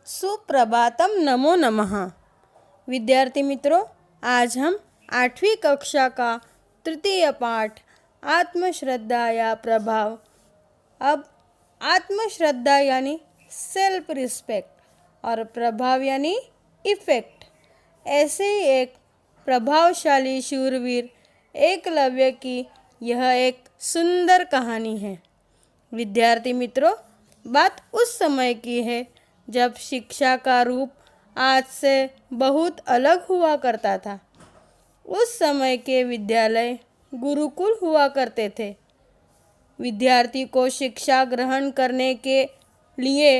सुप्रभातम, नमो नमः। विद्यार्थी मित्रों, आज हम 8वीं कक्षा का तृतीय पाठ आत्मश्रद्धा या प्रभाव। अब आत्मश्रद्धा यानी सेल्फ रिस्पेक्ट और प्रभाव यानी इफेक्ट। ऐसे ही एक प्रभावशाली शूरवीर एकलव्य की यह एक सुंदर कहानी है। विद्यार्थी मित्रों, बात उस समय की है जब शिक्षा का रूप आज से बहुत अलग हुआ करता था। उस समय के विद्यालय गुरुकुल हुआ करते थे। विद्यार्थी को शिक्षा ग्रहण करने के लिए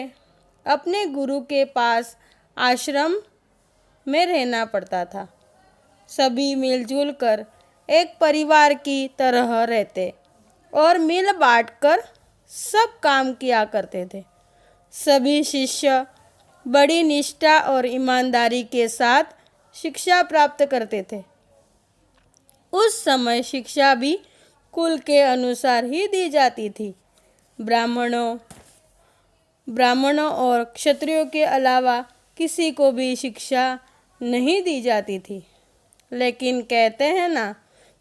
अपने गुरु के पास आश्रम में रहना पड़ता था। सभी मिलजुल कर एक परिवार की तरह रहते और मिल बांट कर सब काम किया करते थे। सभी शिष्य बड़ी निष्ठा और ईमानदारी के साथ शिक्षा प्राप्त करते थे। उस समय शिक्षा भी कुल के अनुसार ही दी जाती थी। ब्राह्मणों और क्षत्रियों के अलावा किसी को भी शिक्षा नहीं दी जाती थी। लेकिन कहते हैं ना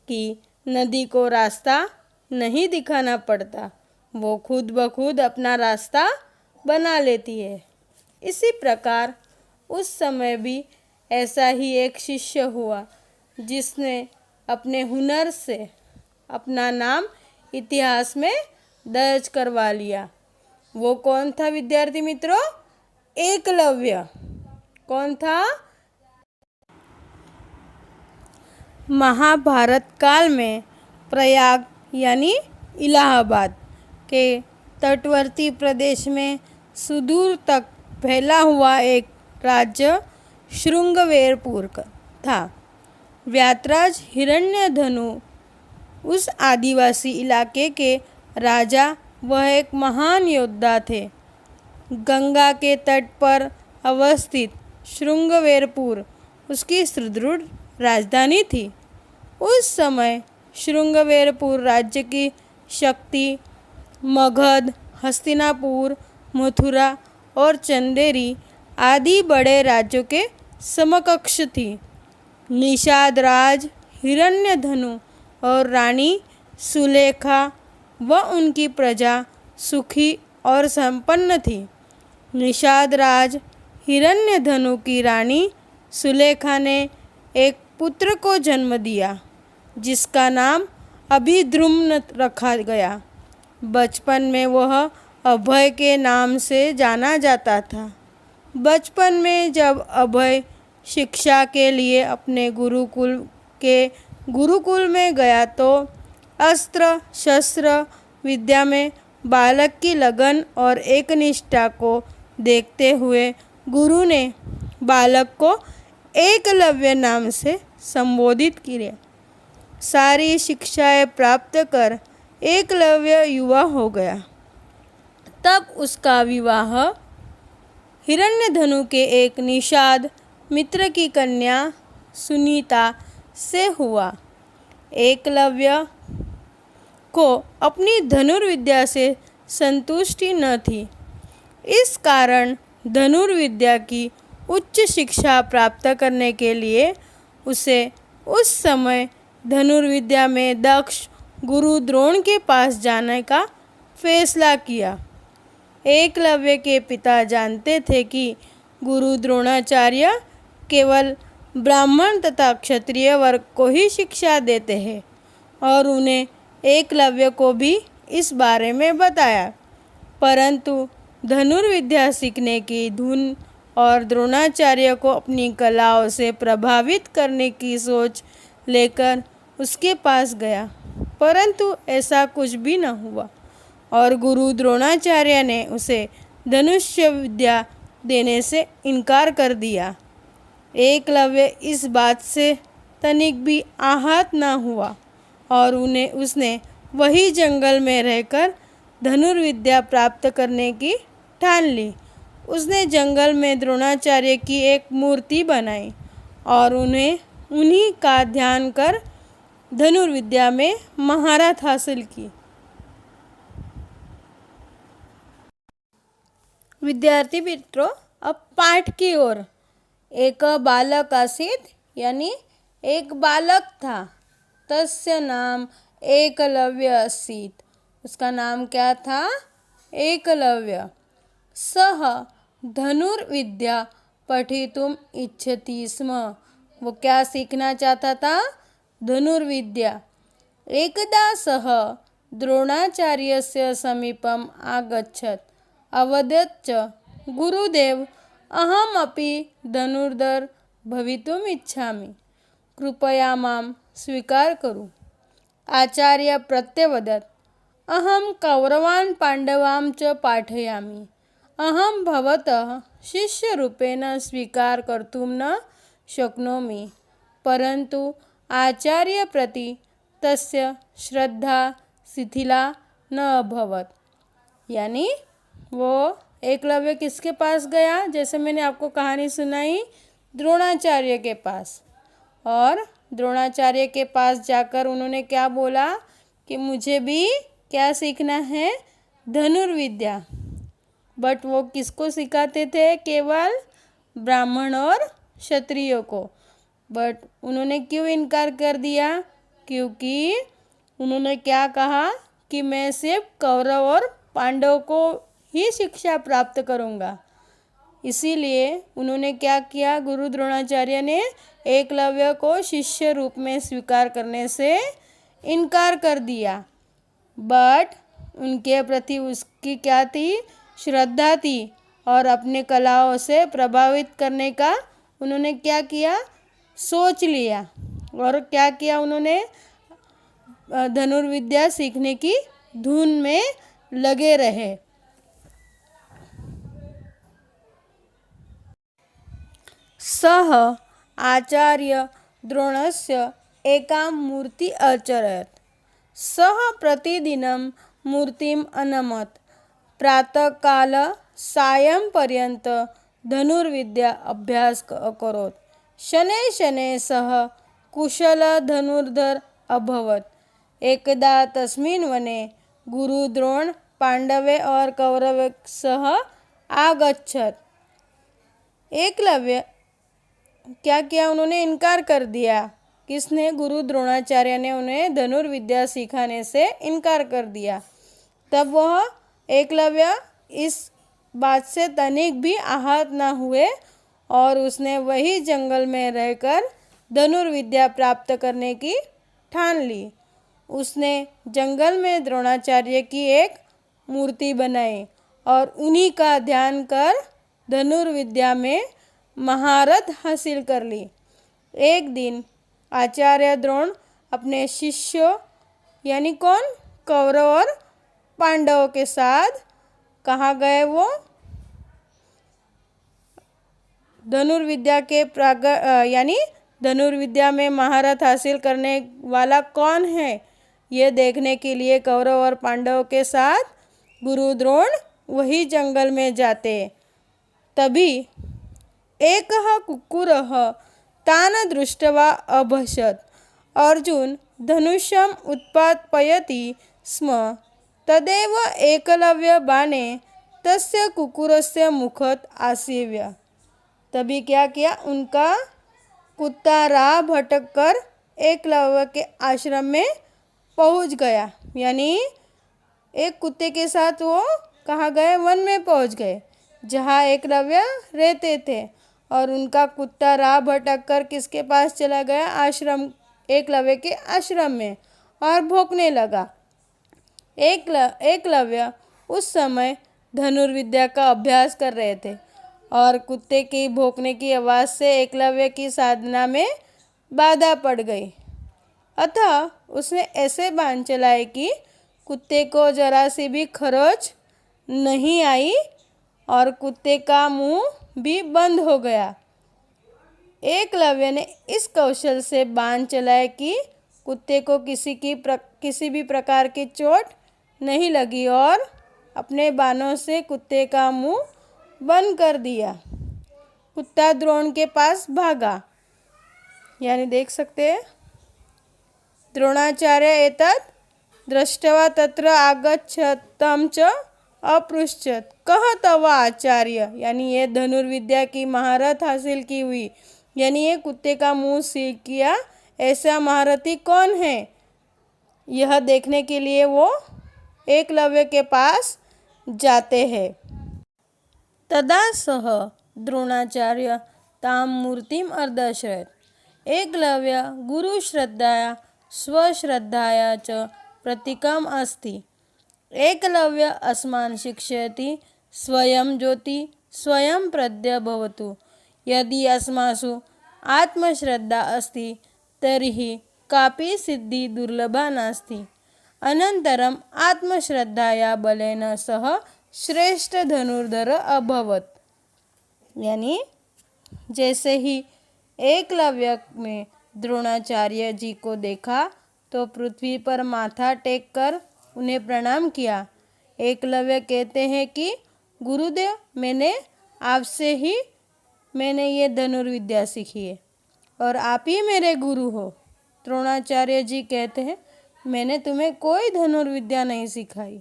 कि नदी को रास्ता नहीं दिखाना पड़ता, वो खुद ब खुद अपना रास्ता बना लेती है। इसी प्रकार उस समय भी ऐसा ही एक शिष्य हुआ जिसने अपने हुनर से अपना नाम इतिहास में दर्ज करवा लिया। वो कौन था विद्यार्थी मित्रों? एकलव्य। कौन था? महाभारत काल में प्रयाग यानी इलाहाबाद के तटवर्ती प्रदेश में सुदूर तक फैला हुआ एक राज्य शृंगवेरपुर था। व्यातराज हिरण्यधनु उस आदिवासी इलाके के राजा व एक महान योद्धा थे। गंगा के तट पर अवस्थित शृंगवेरपुर उसकी सुदृढ़ राजधानी थी। उस समय शृंगवेरपुर राज्य की शक्ति मगध, हस्तिनापुर, मथुरा और चंदेरी आदि बड़े राज्यों के समकक्ष थी। निषाद राज हिरण्यधनु और रानी सुलेखा व उनकी प्रजा सुखी और संपन्न थी। निषाद राज हिरण्यधनु की रानी सुलेखा ने एक पुत्र को जन्म दिया जिसका नाम अभिद्रुम्न रखा गया। बचपन में वह अभय के नाम से जाना जाता था। बचपन में जब अभय शिक्षा के लिए अपने गुरुकुल में गया तो अस्त्र शस्त्र विद्या में बालक की लगन और एकनिष्ठा को देखते हुए गुरु ने बालक को एकलव्य नाम से संबोधित किया। सारी शिक्षाएं प्राप्त कर एकलव्य युवा हो गया। तब उसका विवाह हिरण्यधनु के एक निषाद मित्र की कन्या सुनीता से हुआ। एकलव्य को अपनी धनुर्विद्या से संतुष्टि न थी। इस कारण धनुर्विद्या की उच्च शिक्षा प्राप्त करने के लिए उसे उस समय धनुर्विद्या में दक्ष गुरु द्रोण के पास जाने का फैसला किया। एकलव्य के पिता जानते थे कि गुरु द्रोणाचार्य केवल ब्राह्मण तथा क्षत्रिय वर्ग को ही शिक्षा देते हैं और उन्हें एकलव्य को भी इस बारे में बताया। परंतु धनुर्विद्या सीखने की धुन और द्रोणाचार्य को अपनी कलाओं से प्रभावित करने की सोच लेकर उसके पास गया, परंतु ऐसा कुछ भी न हुआ और गुरु द्रोणाचार्य ने उसे धनुष्य विद्या देने से इनकार कर दिया। एकलव्य इस बात से तनिक भी आहत न हुआ और उसने वही जंगल में रहकर धनुर्विद्या प्राप्त करने की ठान ली। उसने जंगल में द्रोणाचार्य की एक मूर्ति बनाई और उन्हीं का ध्यान कर धनुर्विद्या में महारत हासिल की। विद्यार्थी मित्रों, अब पाठ की ओर। एक बालक आसीत यानी एक बालक था। तस्य नाम एकलव्य आसीत। उसका नाम क्या था? एकलव्य। सह धनुर्विद्या पठितुम इच्छति स्म। वो क्या सीखना चाहता था? धनुर्विद्या। एकदा सः द्रोणाचार्यस्य समीपम् आगच्छत्। अवदत् च, गुरुदेव, अहमपि धनुर्धर भवितुम् इच्छामि। कृपया मां स्वीकार करू। आचार्य प्रत्यवदत्, अहं कौरवान् पाण्डवान् च पाठयामि। अहं भवतः शिष्यरूपेण स्वीकार कर्तुं न शक्नोमि। परन्तु आचार्य प्रति तस्य श्रद्धा शिथिला न अभवत्। यानी वो एकलव्य किसके पास गया? जैसे मैंने आपको कहानी सुनाई, द्रोणाचार्य के पास। और द्रोणाचार्य के पास जाकर उन्होंने क्या बोला कि मुझे भी क्या सीखना है? धनुर्विद्या। बट वो किसको सिखाते थे? केवल ब्राह्मण और क्षत्रियों को। बट उन्होंने क्यों इनकार कर दिया? क्योंकि उन्होंने क्या कहा कि मैं सिर्फ कौरव और पांडव को ही शिक्षा प्राप्त करूँगा। इसीलिए उन्होंने क्या किया? गुरु द्रोणाचार्य ने एकलव्य को शिष्य रूप में स्वीकार करने से इनकार कर दिया। बट उनके प्रति उसकी क्या थी? श्रद्धा थी। और अपने कलाओं से प्रभावित करने का उन्होंने क्या किया? सोच लिया। और क्या किया उन्होंने? धनुर्विद्या सीखने की धुन में लगे रहे। सः आचार्य द्रोणस्य एकां मूर्ति अचरयत्। सः प्रतिदिनं मूर्तिम् अनमत्। प्रातःकाल सायंपर्यन्त धनुर्विद्या अभ्यास अकरोत्। शनैः शनैः सः कुशलधनुर्धर अभवत्। एकदा तस्मिन् वने गुरुद्रोण पांडवे और कौरवे सह आगच्छत्। एकलव्य क्या किया? उन्होंने इनकार कर दिया। किसने? गुरु द्रोणाचार्य ने उन्हें धनुर्विद्या सिखाने से इनकार कर दिया। तब वह एकलव्य इस बात से तनिक भी आहत न हुए और उसने वही जंगल में रहकर धनुर्विद्या प्राप्त करने की ठान ली। उसने जंगल में द्रोणाचार्य की एक मूर्ति बनाई और उन्हीं का ध्यान कर धनुर्विद्या में महारत हासिल कर ली। एक दिन आचार्य द्रोण अपने शिष्यों यानी कौन? कौरव और पांडवों के साथ कहाँ गए? वो धनुर्विद्या के यानी धनुर्विद्या में महारत हासिल करने वाला कौन है ये देखने के लिए कौरव और पांडवों के साथ गुरु द्रोण वही जंगल में जाते। तभी एकः कुक्कुरः तान् दृष्ट्वा अभषत्। अर्जुन धनुषम् उत्पादयति स्म। तदेव एकलव्य बाणे तस्य कुक्कुरस्य मुखत आसीव्य। तभी क्या किया? उनका कुत्ता राह भटक कर एकलव्य के आश्रम में पहुंच गया। यानी एक कुत्ते के साथ वो कहाँ गए? वन में पहुंच गए जहाँ एकलव्य रहते थे। और उनका कुत्ता राह भटक कर किसके पास चला गया? आश्रम, एकलव्य के आश्रम में, और भौंकने लगा। एकलव्य उस समय धनुर्विद्या का अभ्यास कर रहे थे और कुत्ते की भौंकने की आवाज़ से एकलव्य की साधना में बाधा पड़ गई। अतः उसने ऐसे बाण चलाए कि कुत्ते को जरा सी भी खरोच नहीं आई और कुत्ते का मुंह भी बंद हो गया। एकलव्य ने इस कौशल से बाण चलाए कि कुत्ते को किसी भी प्रकार की चोट नहीं लगी और अपने बाणों से कुत्ते का मुंह बंद कर दिया। कुत्ता द्रोण के पास भागा। यानी देख सकते हैं, द्रोणाचार्य एतत् दृष्ट्वा तत्र आगच्छतं च अपृच्छत कह तव आचार्य, यानी ये धनुर्विद्या की महारत हासिल की हुई, यानी ये कुत्ते का मुंह सील किया ऐसा महारथी कौन है, यह देखने के लिए वो एकलव्य के पास जाते हैं। तदा सह द्रोणाचार्य तां मूर्तिम अर्दशयत्। एकलव्य गुरुश्रद्धया स्वश्रद्धया च प्रतीकम् अस्ति। एकलव्य अस्मान् शिक्षयति स्वयं ज्योति स्वयं प्रज्ञा भवतु। यदि अस्मासु आत्मश्रद्धा अस्ति तर्हि कापि सिद्धि दुर्लभा नास्ति। अनन्तरम् आत्मश्रद्धया बलेन सह श्रेष्ठ धनुर्धर अभवत्। यानी जैसे ही एकलव्य में द्रोणाचार्य जी को देखा तो पृथ्वी पर माथा टेक कर उन्हें प्रणाम किया। एकलव्य कहते हैं कि गुरुदेव, मैंने ये धनुर्विद्या सीखी है और आप ही मेरे गुरु हो। द्रोणाचार्य जी कहते हैं, मैंने तुम्हें कोई धनुर्विद्या नहीं सिखाई,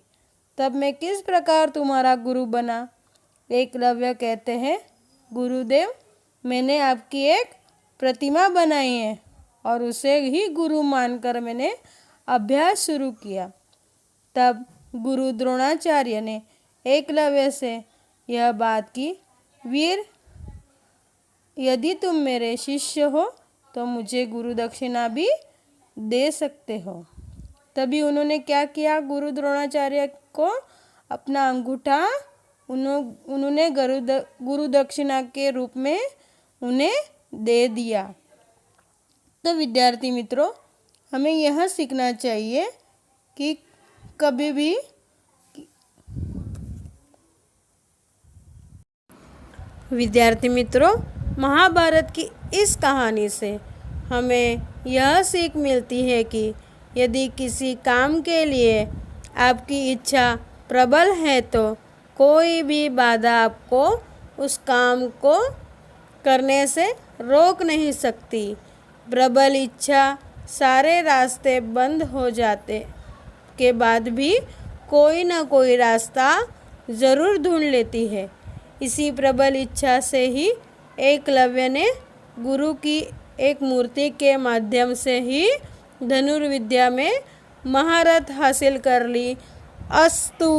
तब मैं किस प्रकार तुम्हारा गुरु बना। एकलव्य कहते हैं, गुरुदेव, मैंने आपकी एक प्रतिमा बनाई है और उसे ही गुरु मानकर मैंने अभ्यास शुरू किया। तब गुरु द्रोणाचार्य ने एकलव्य से यह बात की, वीर, यदि तुम मेरे शिष्य हो तो मुझे गुरु दक्षिणा भी दे सकते हो। तभी उन्होंने क्या किया, गुरु द्रोणाचार्य को अपना अंगूठा उन्होंने गुरु दक्षिणा के रूप में उन्हें दे दिया। तो विद्यार्थी मित्रों, हमें यह सीखना चाहिए कि कभी भी विद्यार्थी मित्रों, महाभारत की इस कहानी से हमें यह सीख मिलती है कि यदि किसी काम के लिए आपकी इच्छा प्रबल है तो कोई भी बाधा आपको उस काम को करने से रोक नहीं सकती। प्रबल इच्छा सारे रास्ते बंद हो जाते के बाद भी कोई ना कोई रास्ता ज़रूर ढूंढ लेती है। इसी प्रबल इच्छा से ही एकलव्य ने गुरु की एक मूर्ति के माध्यम से ही धनुर्विद्या में महारत हासिल कर ली। अस्तु।